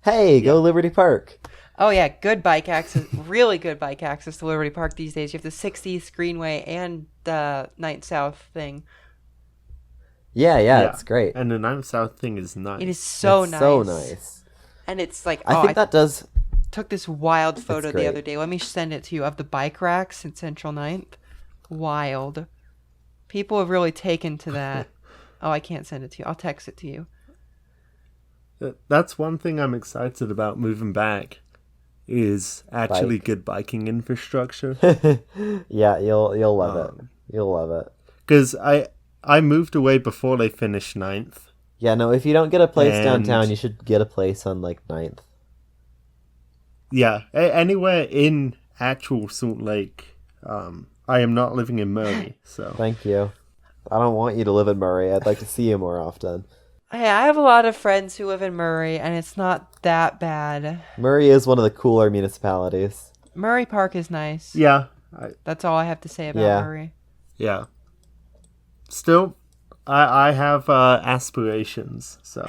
Hey, go Liberty Park. Oh yeah, good bike access. Really good bike access to Liberty Park these days. You have the 60th Greenway and the 9th South thing. Yeah, it's great. And the 9th South thing is nice. It is so It's nice. so nice. And it's like, I think that does... took this wild photo the great. other day. Let me send it to you of the bike racks in Central 9th. Wild. People have really taken to that. Oh, I can't send it to you. I'll text it to you. That's one thing I'm excited about moving back, is actually Bike. good biking infrastructure. Yeah, you'll love it. You'll love it. Because I moved away before they finished 9th. Yeah, no, if you don't get a place And- downtown, you should get a place on, like, 9th. Yeah, anywhere in actual Salt Lake. I am not living in Murray, so... Thank you. I don't want you to live in Murray. I'd like to see you more often. Hey, I have a lot of friends who live in Murray, and it's not that bad. Murray is one of the cooler municipalities. Murray Park is nice. Yeah, That's all I have to say about Yeah. Murray. yeah. Still, I have aspirations, so...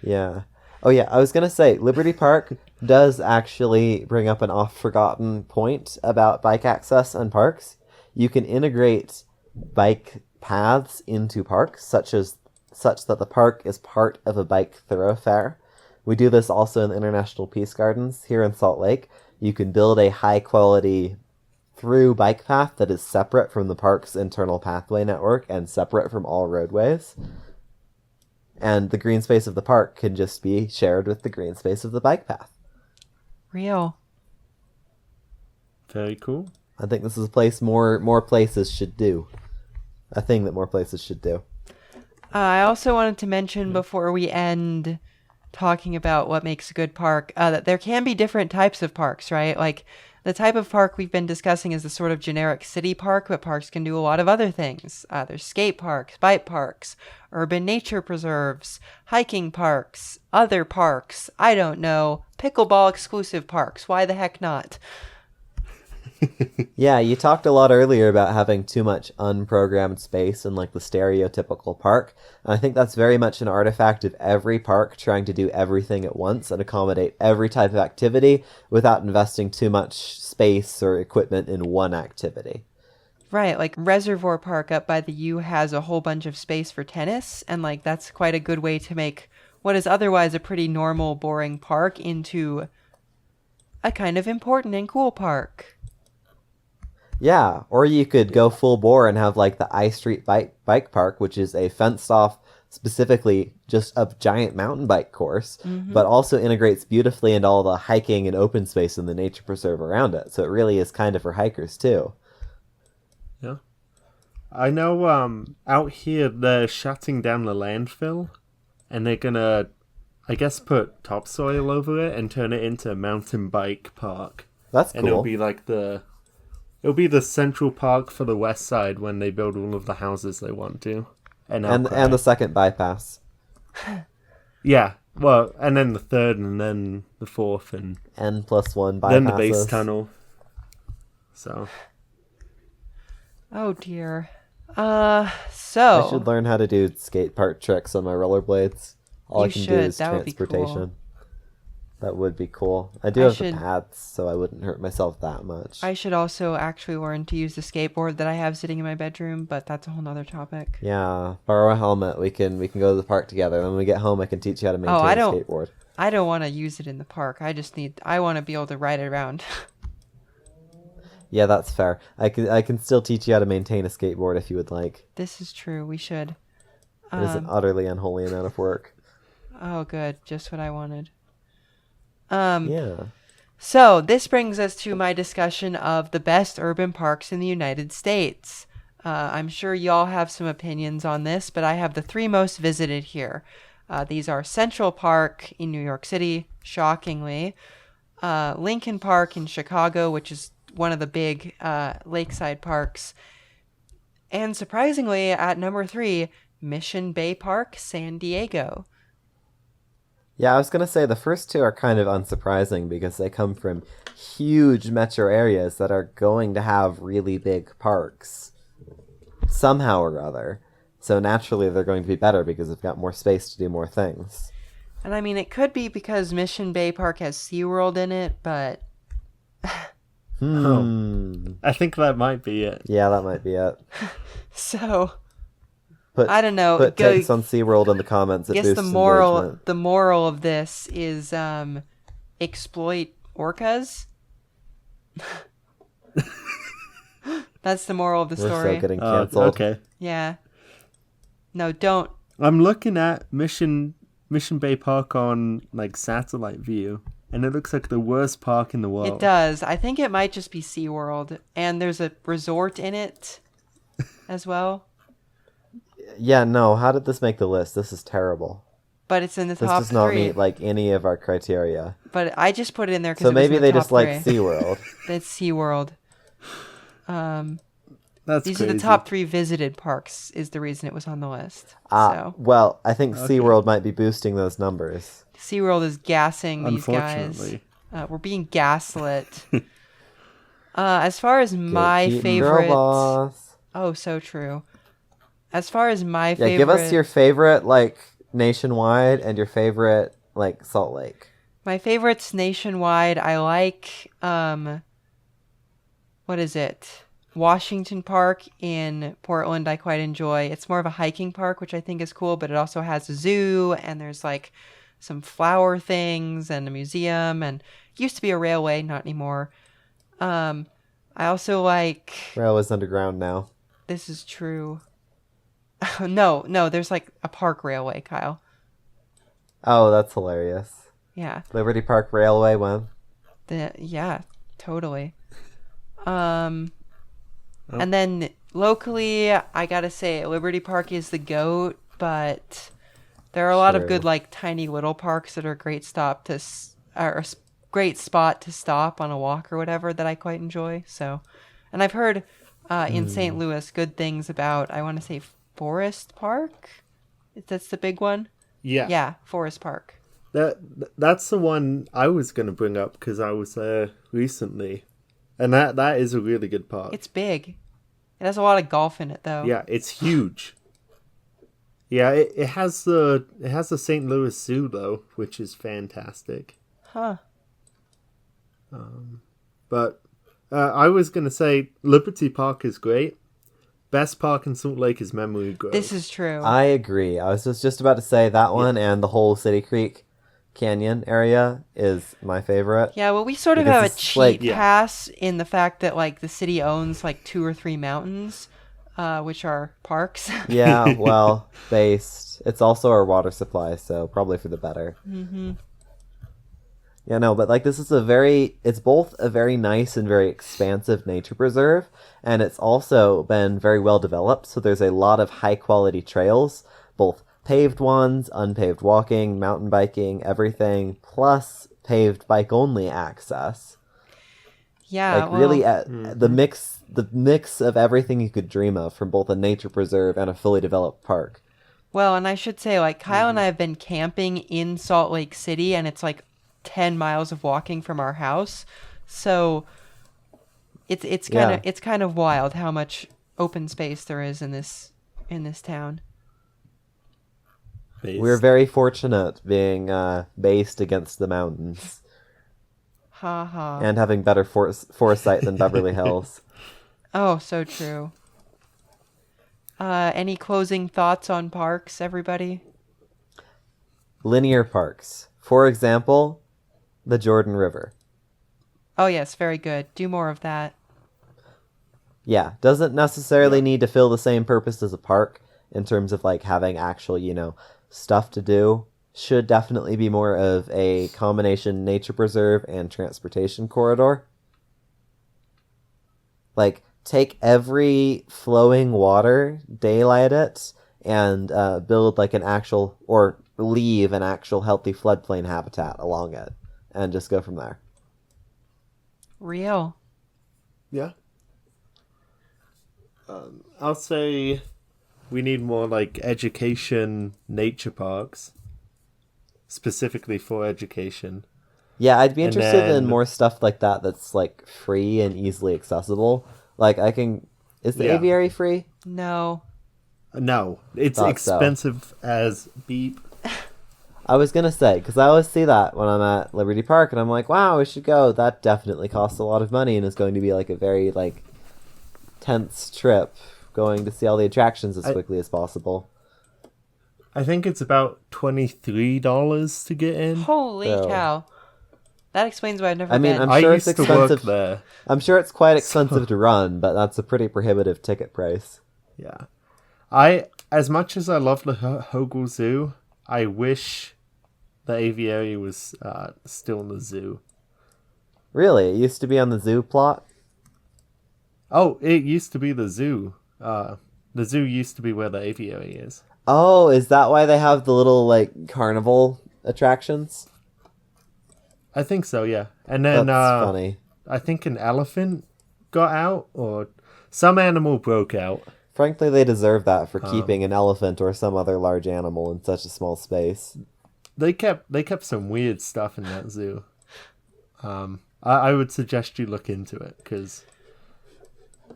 Yeah. Oh, yeah, I was going to say, Liberty Park does actually bring up an oft-forgotten point about bike access and parks. You can integrate bike paths into parks, such that the park is part of a bike thoroughfare. We do this also in the International Peace Gardens here in Salt Lake. You can build a high-quality through bike path that is separate from the park's internal pathway network and separate from all roadways. And the green space of the park can just be shared with the green space of the bike path. Real. Very cool. I think this is a place more places should do. A thing that more places should do. I also wanted to mention before we end talking about what makes a good park, that there can be different types of parks, right? Like the type of park we've been discussing is the sort of generic city park, but parks can do a lot of other things. There's skate parks, bike parks, urban nature preserves, hiking parks, other parks, I don't know, pickleball exclusive parks. Why the heck not? Yeah, you talked a lot earlier about having too much unprogrammed space in like the stereotypical park. And I think that's very much an artifact of every park trying to do everything at once and accommodate every type of activity without investing too much space or equipment in one activity. Right, like Reservoir Park up by the U has a whole bunch of space for tennis, and like that's quite a good way to make what is otherwise a pretty normal, boring park into a kind of important and cool park. Yeah, or you could go full bore and have like the I Street bike park, which is a fenced off, specifically just a giant mountain bike course, but also integrates beautifully into all the hiking and open space in the nature preserve around it. So it really is kind of for hikers too. Yeah. I know out here they're shutting down the landfill and they're gonna, I guess, put topsoil over it and turn it into a mountain bike park. That's And it'll cool. be like it'll be the central park for the west side when they build all of the houses they want to. And And the second bypass. yeah, well, and then the third and then the fourth and N+1 bypasses. then the base tunnel. So Oh dear. I So should learn how to do skate park tricks on my rollerblades. All I You can do should. is That would be cool. transportation. That would be cool. I do I have should- the pads, so I wouldn't hurt myself that much. I should also actually learn to use the skateboard that I have sitting in my bedroom, but that's a whole nother topic. Yeah, borrow a helmet. We can go to the park together. When we get home, I can teach you how to maintain I a don't- skateboard. I don't want to use it in the park. I want to be able to ride it around. Yeah, that's fair. I can still teach you how to maintain a skateboard if you would like. This is true. We should. It is an utterly unholy amount of work. Oh, good. Just what I wanted. Yeah. So this brings us to my discussion of the best urban parks in the United States. I'm sure y'all have some opinions on this, but I have the 3 most visited here. These are Central Park in New York City, shockingly, Lincoln Park in Chicago, which is one of the big lakeside parks, and surprisingly, at number 3, Mission Bay Park, San Diego. Yeah, I was going to say the first 2 are kind of unsurprising because they come from huge metro areas that are going to have really big parks somehow or other. So naturally they're going to be better because they've got more space to do more things. And I mean, it could be because Mission Bay Park has SeaWorld in it, but I think that might be it. Yeah, that might be it. so Put, I don't know. Put takes on SeaWorld in the comments. I It guess boosts engagement. the moral of this is exploit orcas. That's the moral of the We're story. so getting canceled. Okay. Yeah. No, don't. I'm looking at Mission Bay Park on like satellite view, and it looks like the worst park in the world. It does. I think it might just be SeaWorld, and there's a resort in it as well. Yeah, no. How did this make the list? This is terrible. But it's in the This top does not 3. meet like any of our criteria. But I just put it in there because So maybe they just like SeaWorld. It's SeaWorld. That's These crazy. are the top 3 visited parks is the reason it was on the list. So Well, I think SeaWorld might be boosting those numbers. SeaWorld is gassing these guys. Unfortunately. We're being gaslit. As far as my Gatekeeping favorite... robots. Oh, so true. As far as my Yeah, favorite... give us your favorite like nationwide and your favorite like Salt Lake. My favorites nationwide, I like... what is it? Washington Park in Portland I quite enjoy. It's more of a hiking park, which I think is cool, but it also has a zoo and there's like some flower things and a museum, and it used to be a railway, not anymore. I also like... Railway's underground now. This is true. No, there's like a park railway, Kyle. Oh, that's hilarious. Yeah. Liberty Park Railway when? Yeah, totally. And then locally, I gotta say, Liberty Park is the GOAT, but there are a lot of Sure. good, like, tiny little parks that are a great great spot to stop on a walk or whatever that I quite enjoy. So, and I've heard in St. Louis good things about, I want to say, Forest Park. That's the big one. Yeah. Yeah, Forest Park. That's the one I was going to bring up because I was there recently. And that is a really good park. It's big. It has a lot of golf in it, though. Yeah, it's huge. Yeah, it has the St. Louis Zoo though, which is fantastic. Huh. But I was gonna say Liberty Park is great. Best park in Salt Lake is Memory Grove. This is true. I agree. I was just about to say that one, and the whole City Creek Canyon area is my favorite. Yeah, well, we sort of Because have a it's cheap like- Yeah. pass in the fact that, like, the city owns, like, 2 or 3 mountains, which are parks. Yeah, well, based. It's also our water supply, so probably for the better. Mm-hmm. Yeah, no, but like this is it's both a very nice and very expansive nature preserve, and it's also been very well developed, so there's a lot of high quality trails, both paved ones, unpaved walking, mountain biking, everything, plus paved bike only access. Yeah, Like really well, the mix of everything you could dream of from both a nature preserve and a fully developed park. well, and I should say, like, Kyle and I have been camping in Salt Lake City, and it's, like, 10 miles of walking from our house, so it's kind of wild how much open space there is in this town. We're very fortunate being based against the mountains Ha ha. and having better foresight than Beverly Hills. Oh, so true. Any closing thoughts on parks, everybody? Linear parks. For example, the Jordan River. Oh, yes, very good. Do more of that. Yeah, doesn't necessarily need to fill the same purpose as a park in terms of like having actual, stuff to do. Should definitely be more of a combination nature preserve and transportation corridor. Like, take every flowing water, daylight it, and build like an actual, or leave an actual healthy floodplain habitat along it, and just go from there. Real. Yeah. I'll say we need more like education nature parks, specifically for education. Yeah, I'd be And interested in then- more stuff like that that's like free and easily accessible. Like is the Yeah. aviary free? No. No, it's Thought so. expensive as beep. I was gonna say, because I always see that when I'm at Liberty Park, and I'm like, wow, we should go. That definitely costs a lot of money and is going to be like a very like tense trip, going to see all the attractions as quickly as possible. I think it's about $23 to get in. Holy So- cow. That explains why I've never I mean, been. I'm I sure used it's to work expensive. there. I'm sure it's quite expensive to run, but that's a pretty prohibitive ticket price. Yeah. As much as I love the Hogle Zoo, I wish the aviary was still in the zoo. Really, it used to be on the zoo plot. Oh, it used to be the zoo. The zoo used to be where the aviary is. Oh, is that why they have the little like carnival attractions? I think so, yeah. And then That's funny. I think an elephant got out, or some animal broke out. Frankly, they deserve that for keeping an elephant or some other large animal in such a small space. They kept some weird stuff in that zoo. I would suggest you look into it because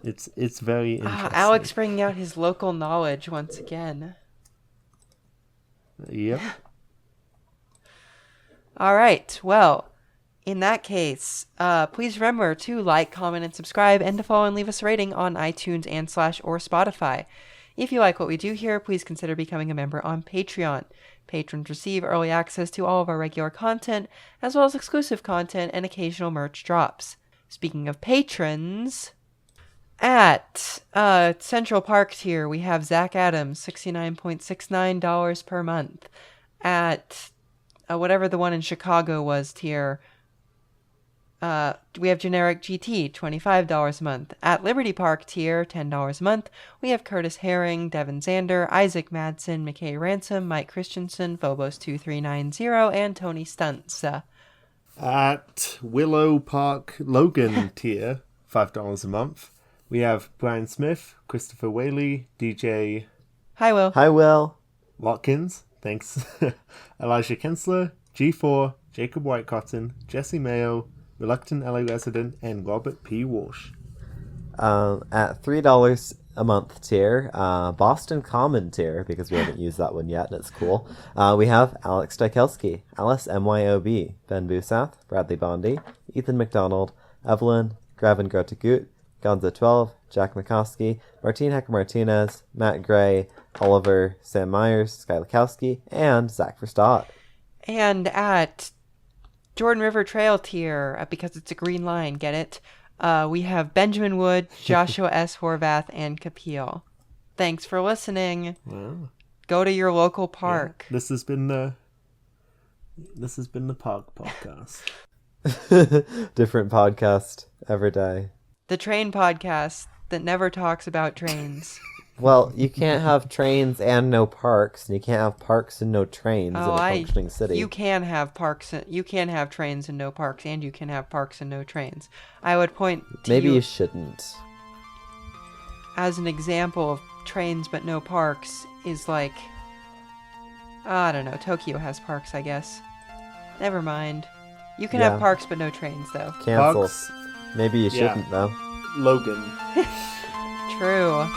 it's very interesting. Alex bringing out his local knowledge once again. Yep. All right. Well, in that case, please remember to like, comment, and subscribe, and to follow and leave us a rating on iTunes and / or Spotify. If you like what we do here, please consider becoming a member on Patreon. Patrons receive early access to all of our regular content, as well as exclusive content and occasional merch drops. Speaking of patrons, at Central Park tier, we have Zach Adams, $69.69 per month. At whatever the one in Chicago was tier, we have Generic GT, $25 a month. At Liberty Park tier, $10 a month, we have Curtis Herring, Devin Zander, Isaac Madsen, McKay Ransom, Mike Christensen, Phobos2390, and Tony Stunts. At Willow Park Logan tier, $5 a month, we have Brian Smith, Christopher Whaley, DJ Hi, Will. Hi, Will. Watkins, thanks, Elijah Kensler, G4, Jacob Whitecotton, Jesse Mayo, Reluctant LA Resident, and Robert P. Walsh. At $3 a month tier, Boston Common tier, because we haven't used that one yet and it's cool. We have Alex Dykelski, Alice MYOB, Ben Busath, Bradley Bondi, Ethan McDonald, Evelyn, Gravin Grotegut, Gonza12, Jack McCoskey, Martine Hecker Martinez, Matt Gray, Oliver, Sam Myers, Sky Lukowski, and Zach Verstaat. And at Jordan River Trail tier, because it's a green line, get it? We have Benjamin Wood, Joshua S. Horvath, and Kapil. Thanks for listening. Wow. Go to your local park. Yeah. This has been the Park Podcast. Different podcast every day. The train podcast that never talks about trains. Well, you can't have trains and no parks, and you can't have parks and no trains in a functioning city. You can have parks. You can have trains and no parks, and you can have parks and no trains. I would point to Maybe you shouldn't. As an example of trains but no parks is like, I don't know. Tokyo has parks, I guess. Never mind. You can have parks but no trains, though. Cancel. Parks. Maybe you shouldn't, though. Logan. True.